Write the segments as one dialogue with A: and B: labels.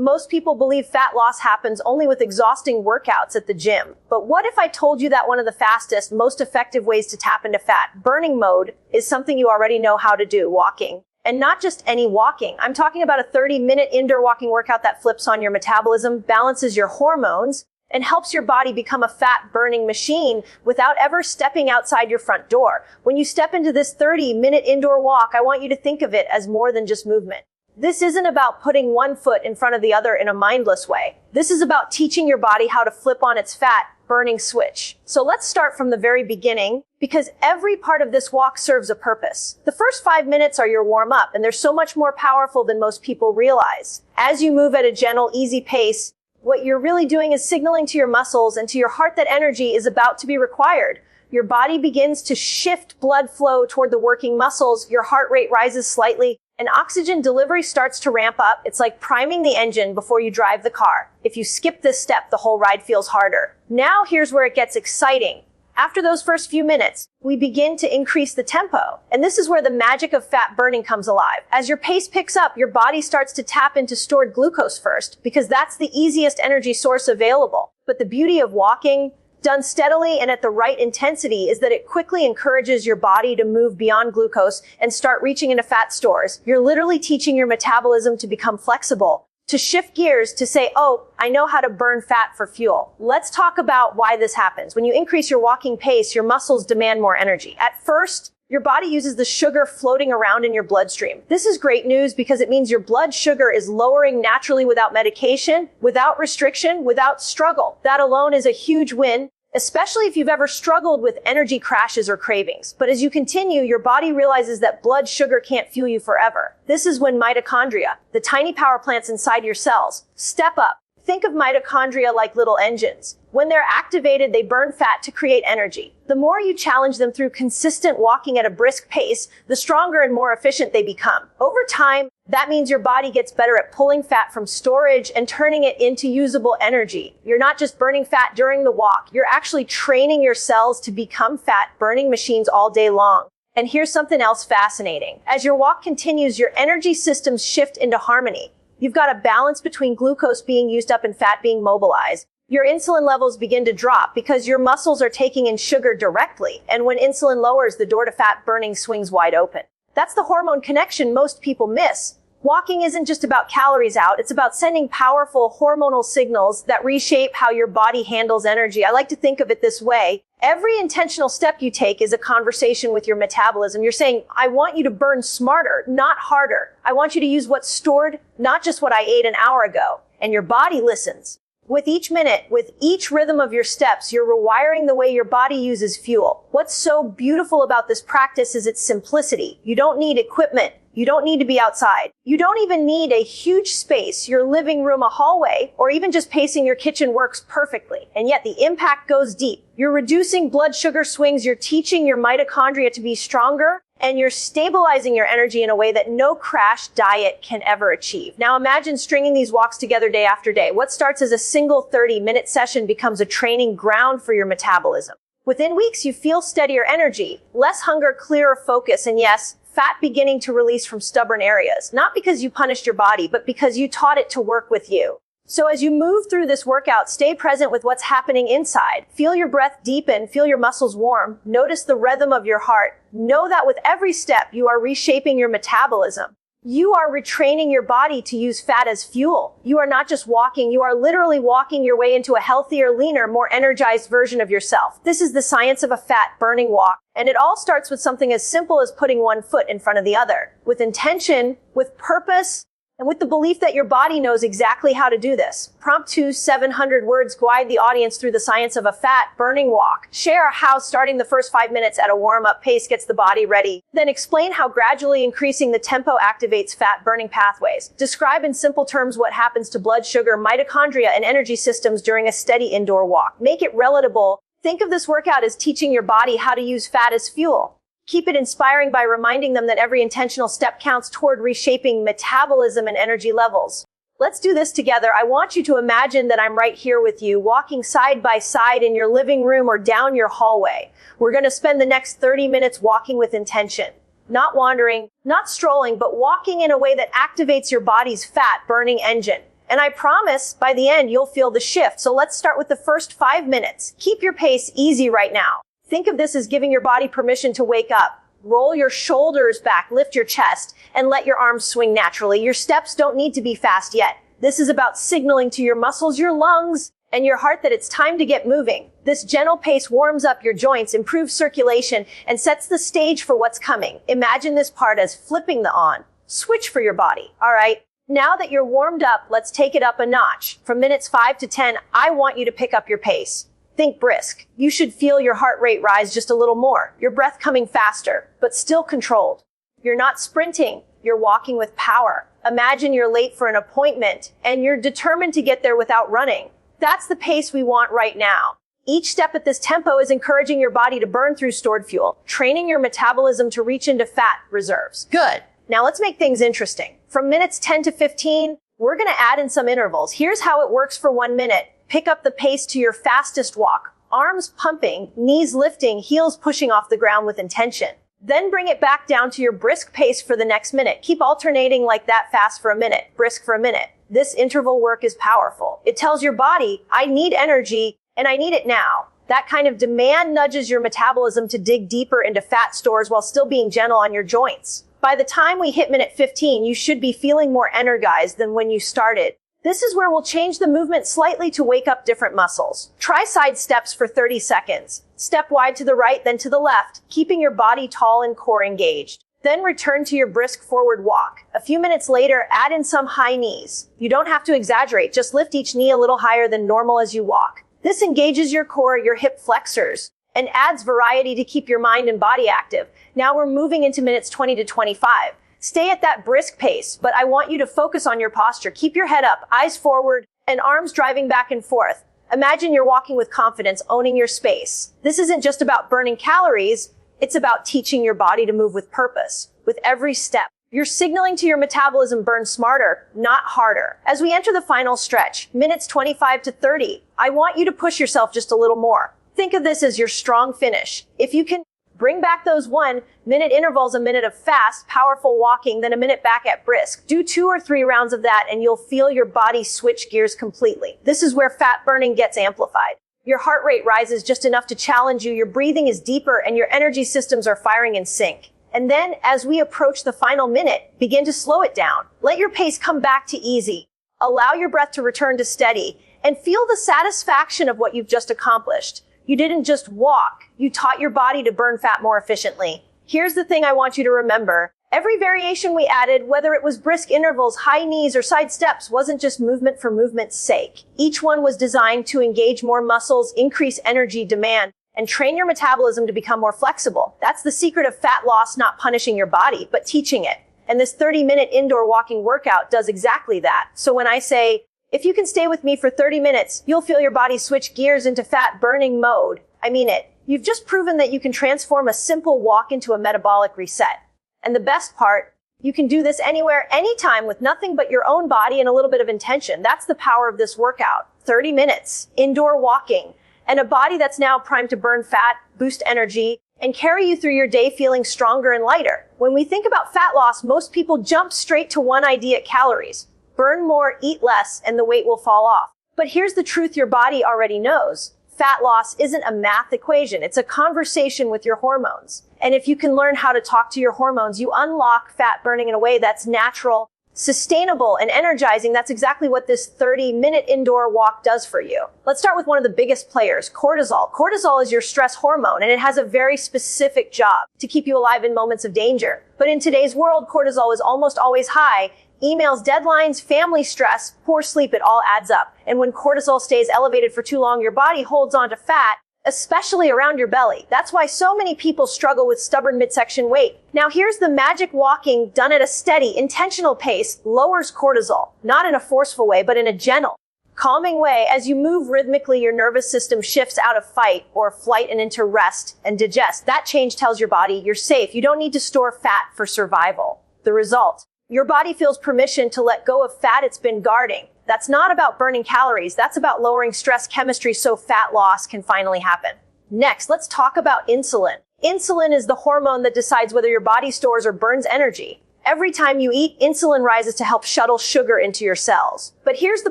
A: Most people believe fat loss happens only with exhausting workouts at the gym. But what if I told you that one of the fastest, most effective ways to tap into fat burning mode is something you already know how to do, walking? And not just any walking. I'm talking about a 30-minute indoor walking workout that flips on your metabolism, balances your hormones, and helps your body become a fat-burning machine without ever stepping outside your front door. When you step into this 30-minute indoor walk, I want you to think of it as more than just movement. This isn't about putting one foot in front of the other in a mindless way. This is about teaching your body how to flip on its fat-burning switch. So let's start from the very beginning, because every part of this walk serves a purpose. The first 5 minutes are your warm-up, and they're so much more powerful than most people realize. As you move at a gentle, easy pace, what you're really doing is signaling to your muscles and to your heart that energy is about to be required. Your body begins to shift blood flow toward the working muscles, your heart rate rises slightly, and oxygen delivery starts to ramp up. It's like priming the engine before you drive the car. If you skip this step, the whole ride feels harder. Now here's where it gets exciting. After those first few minutes, we begin to increase the tempo. And this is where the magic of fat burning comes alive. As your pace picks up, your body starts to tap into stored glucose first, because that's the easiest energy source available. But the beauty of walking, done steadily and at the right intensity, is that it quickly encourages your body to move beyond glucose and start reaching into fat stores. You're literally teaching your metabolism to become flexible, to shift gears, to say, oh, I know how to burn fat for fuel. Let's talk about why this happens. When you increase your walking pace, your muscles demand more energy. At first, your body uses the sugar floating around in your bloodstream. This is great news because it means your blood sugar is lowering naturally without medication, without restriction, without struggle. That alone is a huge win, especially if you've ever struggled with energy crashes or cravings. But as you continue, your body realizes that blood sugar can't fuel you forever. This is when mitochondria, the tiny power plants inside your cells, step up. Think of mitochondria like little engines. When they're activated, they burn fat to create energy. The more you challenge them through consistent walking at a brisk pace, the stronger and more efficient they become. Over time, that means your body gets better at pulling fat from storage and turning it into usable energy. You're not just burning fat during the walk, you're actually training your cells to become fat-burning machines all day long. And here's something else fascinating. As your walk continues, your energy systems shift into harmony. You've got a balance between glucose being used up and fat being mobilized. Your insulin levels begin to drop because your muscles are taking in sugar directly. And when insulin lowers, the door to fat burning swings wide open. That's the hormone connection most people miss. Walking isn't just about calories out. It's about sending powerful hormonal signals that reshape how your body handles energy. I like to think of it this way. Every intentional step you take is a conversation with your metabolism. You're saying, I want you to burn smarter, not harder. I want you to use what's stored, not just what I ate an hour ago. And your body listens. With each minute, with each rhythm of your steps, you're rewiring the way your body uses fuel. What's so beautiful about this practice is its simplicity. You don't need equipment. You don't need to be outside. You don't even need a huge space. Your living room, a hallway, or even just pacing your kitchen works perfectly. And yet the impact goes deep. You're reducing blood sugar swings. You're teaching your mitochondria to be stronger. And you're stabilizing your energy in a way that no crash diet can ever achieve. Now imagine stringing these walks together day after day. What starts as a single 30-minute session becomes a training ground for your metabolism. Within weeks, you feel steadier energy, less hunger, clearer focus, and yes, fat beginning to release from stubborn areas. Not because you punished your body, but because you taught it to work with you. So as you move through this workout, stay present with what's happening inside. Feel your breath deepen, feel your muscles warm, notice the rhythm of your heart. Know that with every step, you are reshaping your metabolism. You are retraining your body to use fat as fuel. You are not just walking, you are literally walking your way into a healthier, leaner, more energized version of yourself. This is the science of a fat-burning walk. And it all starts with something as simple as putting one foot in front of the other. With intention, with purpose, and with the belief that your body knows exactly how to do this. Prompt 2, 700 words, guide the audience through the science of a fat-burning walk. Share how starting the first 5 minutes at a warm-up pace gets the body ready. Then explain how gradually increasing the tempo activates fat-burning pathways. Describe in simple terms what happens to blood sugar, mitochondria, and energy systems during a steady indoor walk. Make it relatable. Think of this workout as teaching your body how to use fat as fuel. Keep it inspiring by reminding them that every intentional step counts toward reshaping metabolism and energy levels. Let's do this together. I want you to imagine that I'm right here with you, walking side by side in your living room or down your hallway. We're going to spend the next 30 minutes walking with intention. Not wandering, not strolling, but walking in a way that activates your body's fat-burning engine. And I promise by the end, you'll feel the shift. So let's start with the first 5 minutes. Keep your pace easy right now. Think of this as giving your body permission to wake up. Roll your shoulders back, lift your chest, and let your arms swing naturally. Your steps don't need to be fast yet. This is about signaling to your muscles, your lungs, and your heart that it's time to get moving. This gentle pace warms up your joints, improves circulation, and sets the stage for what's coming. Imagine this part as flipping the on switch for your body. All right. Now that you're warmed up, let's take it up a notch. From minutes 5 to 10, I want you to pick up your pace. Think brisk. You should feel your heart rate rise just a little more. Your breath coming faster, but still controlled. You're not sprinting. You're walking with power. Imagine you're late for an appointment and you're determined to get there without running. That's the pace we want right now. Each step at this tempo is encouraging your body to burn through stored fuel, training your metabolism to reach into fat reserves. Good. Now let's make things interesting. From minutes 10 to 15, we're going to add in some intervals. Here's how it works for 1 minute. Pick up the pace to your fastest walk. Arms pumping, knees lifting, heels pushing off the ground with intention. Then bring it back down to your brisk pace for the next minute. Keep alternating like that, fast for a minute, brisk for a minute. This interval work is powerful. It tells your body, I need energy and I need it now. That kind of demand nudges your metabolism to dig deeper into fat stores while still being gentle on your joints. By the time we hit minute 15, you should be feeling more energized than when you started. This is where we'll change the movement slightly to wake up different muscles. Try side steps for 30 seconds. Step wide to the right, then to the left, keeping your body tall and core engaged. Then return to your brisk forward walk. A few minutes later, add in some high knees. You don't have to exaggerate, just lift each knee a little higher than normal as you walk. This engages your core, your hip flexors, and adds variety to keep your mind and body active. Now we're moving into minutes 20 to 25. Stay at that brisk pace, but I want you to focus on your posture. Keep your head up, eyes forward, and arms driving back and forth. Imagine you're walking with confidence, owning your space. This isn't just about burning calories. It's about teaching your body to move with purpose. With every step, you're signaling to your metabolism, burn smarter, not harder. As we enter the final stretch, minutes 25 to 30, I want you to push yourself just a little more. Think of this as your strong finish. If you can bring back those 1 minute intervals, a minute of fast, powerful walking, then a minute back at brisk. Do 2 or 3 rounds of that and you'll feel your body switch gears completely. This is where fat burning gets amplified. Your heart rate rises just enough to challenge you. Your breathing is deeper and your energy systems are firing in sync. And then as we approach the final minute, begin to slow it down. Let your pace come back to easy. Allow your breath to return to steady and feel the satisfaction of what you've just accomplished. You didn't just walk. You taught your body to burn fat more efficiently. Here's the thing I want you to remember. Every variation we added, whether it was brisk intervals, high knees, or side steps, wasn't just movement for movement's sake. Each one was designed to engage more muscles, increase energy demand, and train your metabolism to become more flexible. That's the secret of fat loss, not punishing your body, but teaching it. And this 30-minute indoor walking workout does exactly that. So when I say, if you can stay with me for 30 minutes, you'll feel your body switch gears into fat burning mode. I mean it. You've just proven that you can transform a simple walk into a metabolic reset. And the best part, you can do this anywhere, anytime with nothing but your own body and a little bit of intention. That's the power of this workout. 30 minutes, indoor walking, and a body that's now primed to burn fat, boost energy, and carry you through your day feeling stronger and lighter. When we think about fat loss, most people jump straight to one idea: calories. Burn more, eat less, and the weight will fall off. But here's the truth your body already knows. Fat loss isn't a math equation. It's a conversation with your hormones. And if you can learn how to talk to your hormones, you unlock fat burning in a way that's natural, sustainable, and energizing. That's exactly what this 30-minute indoor walk does for you. Let's start with one of the biggest players, cortisol. Cortisol is your stress hormone, and it has a very specific job to keep you alive in moments of danger. But in today's world, cortisol is almost always high. Emails, deadlines, family stress, poor sleep, it all adds up. And when cortisol stays elevated for too long, your body holds on to fat, especially around your belly. That's why so many people struggle with stubborn midsection weight. Now here's the magic: walking done at a steady, intentional pace lowers cortisol, not in a forceful way, but in a gentle, calming way. As you move rhythmically, your nervous system shifts out of fight or flight and into rest and digest. That change tells your body you're safe. You don't need to store fat for survival. The result: your body feels permission to let go of fat it's been guarding. That's not about burning calories. That's about lowering stress chemistry so fat loss can finally happen. Next, let's talk about insulin. Insulin is the hormone that decides whether your body stores or burns energy. Every time you eat, insulin rises to help shuttle sugar into your cells. But here's the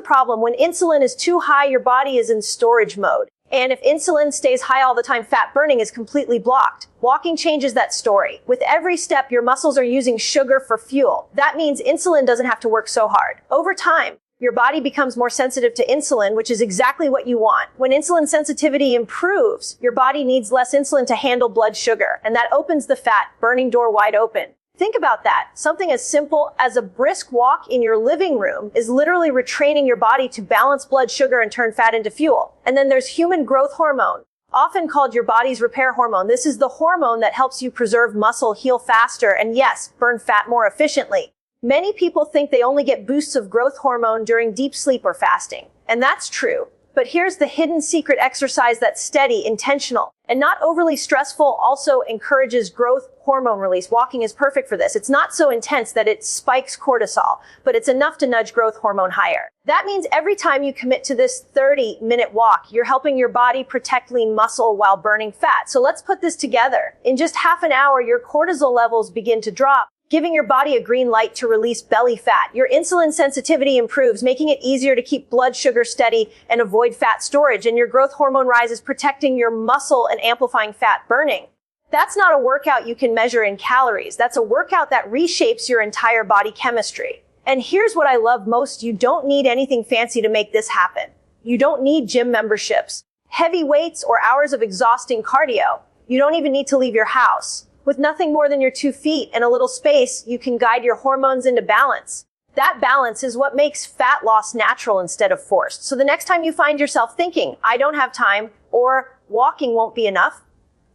A: problem. When insulin is too high, your body is in storage mode. And if insulin stays high all the time, fat burning is completely blocked. Walking changes that story. With every step, your muscles are using sugar for fuel. That means insulin doesn't have to work so hard. Over time, your body becomes more sensitive to insulin, which is exactly what you want. When insulin sensitivity improves, your body needs less insulin to handle blood sugar, and that opens the fat burning door wide open. Think about that. Something as simple as a brisk walk in your living room is literally retraining your body to balance blood sugar and turn fat into fuel. And then there's human growth hormone, often called your body's repair hormone. This is the hormone that helps you preserve muscle, heal faster, and yes, burn fat more efficiently. Many people think they only get boosts of growth hormone during deep sleep or fasting. And that's true. But here's the hidden secret: exercise that's steady, intentional, and not overly stressful also encourages growth hormone release. Walking is perfect for this. It's not so intense that it spikes cortisol, but it's enough to nudge growth hormone higher. That means every time you commit to this 30-minute walk, you're helping your body protect lean muscle while burning fat. So let's put this together. In just half an hour, your cortisol levels begin to drop, giving your body a green light to release belly fat. Your insulin sensitivity improves, making it easier to keep blood sugar steady and avoid fat storage. And your growth hormone rises, protecting your muscle and amplifying fat burning. That's not a workout you can measure in calories. That's a workout that reshapes your entire body chemistry. And here's what I love most. You don't need anything fancy to make this happen. You don't need gym memberships, heavy weights, or hours of exhausting cardio. You don't even need to leave your house. With nothing more than your 2 feet and a little space, you can guide your hormones into balance. That balance is what makes fat loss natural instead of forced. So the next time you find yourself thinking, I don't have time, or walking won't be enough,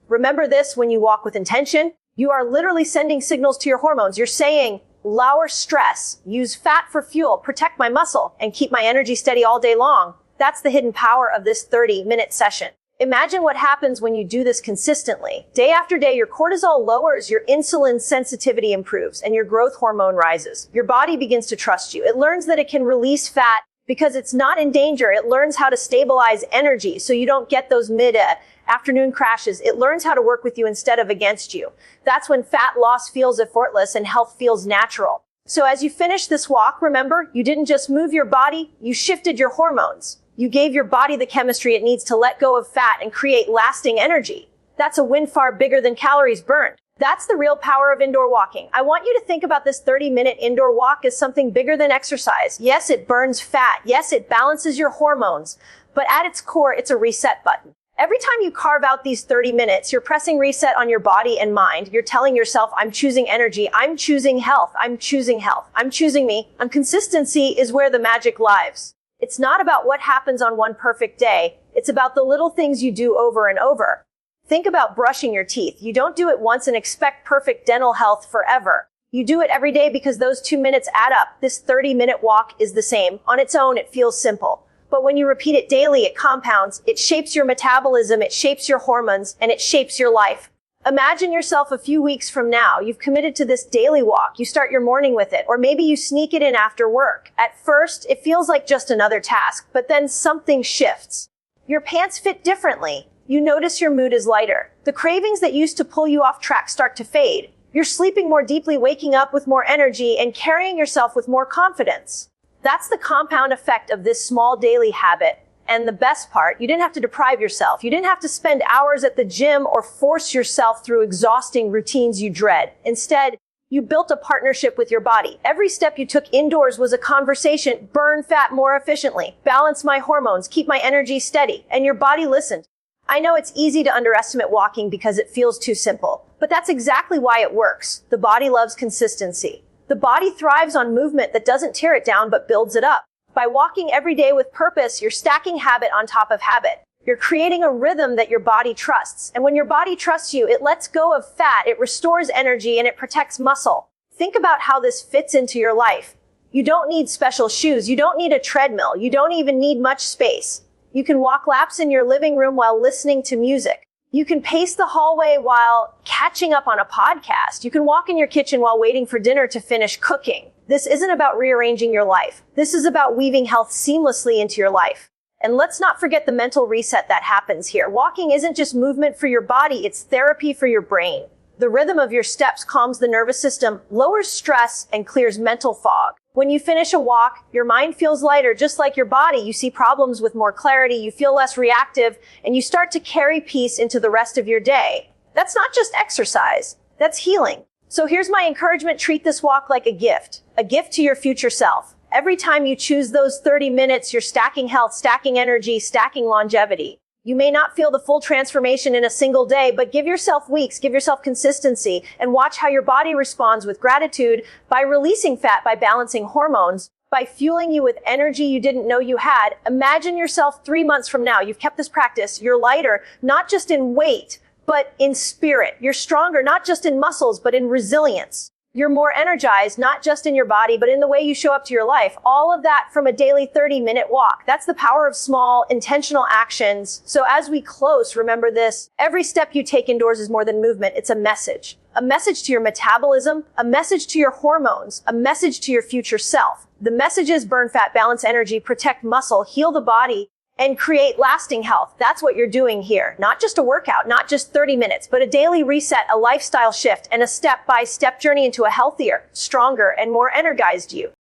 A: remember this: when you walk with intention, you are literally sending signals to your hormones. You're saying, lower stress, use fat for fuel, protect my muscle, and keep my energy steady all day long. That's the hidden power of this 30-minute session. Imagine what happens when you do this consistently. Day after day, your cortisol lowers, your insulin sensitivity improves, and your growth hormone rises. Your body begins to trust you. It learns that it can release fat because it's not in danger. It learns how to stabilize energy so you don't get those mid-afternoon crashes. It learns how to work with you instead of against you. That's when fat loss feels effortless and health feels natural. So as you finish this walk, remember, you didn't just move your body, you shifted your hormones. You gave your body the chemistry it needs to let go of fat and create lasting energy. That's a win far bigger than calories burned. That's the real power of indoor walking. I want you to think about this 30-minute indoor walk as something bigger than exercise. Yes, it burns fat. Yes, it balances your hormones. But at its core, it's a reset button. Every time you carve out these 30 minutes, you're pressing reset on your body and mind. You're telling yourself, I'm choosing energy. I'm choosing health. I'm choosing health. I'm choosing me. And consistency is where the magic lives. It's not about what happens on one perfect day. It's about the little things you do over and over. Think about brushing your teeth. You don't do it once and expect perfect dental health forever. You do it every day because those 2 minutes add up. This 30-minute walk is the same. On its own, it feels simple. But when you repeat it daily, it compounds. It shapes your metabolism, it shapes your hormones, and it shapes your life. Imagine yourself a few weeks from now. You've committed to this daily walk. You start your morning with it, or maybe you sneak it in after work. At first, it feels like just another task, but then something shifts. Your pants fit differently. You notice your mood is lighter. The cravings that used to pull you off track start to fade. You're sleeping more deeply, waking up with more energy, and carrying yourself with more confidence. That's the compound effect of this small daily habit. And the best part, you didn't have to deprive yourself. You didn't have to spend hours at the gym or force yourself through exhausting routines you dread. Instead, you built a partnership with your body. Every step you took indoors was a conversation. Burn fat more efficiently, balance my hormones, keep my energy steady, and your body listened. I know it's easy to underestimate walking because it feels too simple, but that's exactly why it works. The body loves consistency. The body thrives on movement that doesn't tear it down but builds it up. By walking every day with purpose, you're stacking habit on top of habit. You're creating a rhythm that your body trusts. And when your body trusts you, it lets go of fat, it restores energy, and it protects muscle. Think about how this fits into your life. You don't need special shoes. You don't need a treadmill. You don't even need much space. You can walk laps in your living room while listening to music. You can pace the hallway while catching up on a podcast. You can walk in your kitchen while waiting for dinner to finish cooking. This isn't about rearranging your life. This is about weaving health seamlessly into your life. And let's not forget the mental reset that happens here. Walking isn't just movement for your body, it's therapy for your brain. The rhythm of your steps calms the nervous system, lowers stress, and clears mental fog. When you finish a walk, your mind feels lighter, just like your body. You see problems with more clarity, you feel less reactive, and you start to carry peace into the rest of your day. That's not just exercise, that's healing. So here's my encouragement: treat this walk like a gift to your future self. Every time you choose those 30 minutes, you're stacking health, stacking energy, stacking longevity. You may not feel the full transformation in a single day, but give yourself weeks, give yourself consistency, and watch how your body responds with gratitude by releasing fat, by balancing hormones, by fueling you with energy you didn't know you had. Imagine yourself 3 months from now. You've kept this practice. You're lighter, not just in weight, but in spirit. You're stronger, not just in muscles, but in resilience. You're more energized, not just in your body, but in the way you show up to your life. All of that from a daily 30-minute walk. That's the power of small, intentional actions. So as we close, remember this: every step you take indoors is more than movement. It's a message. A message to your metabolism, a message to your hormones, a message to your future self. The message is: burn fat, balance energy, protect muscle, heal the body, and create lasting health. That's what you're doing here. Not just a workout, not just 30 minutes, but a daily reset, a lifestyle shift, and a step-by-step journey into a healthier, stronger, and more energized you.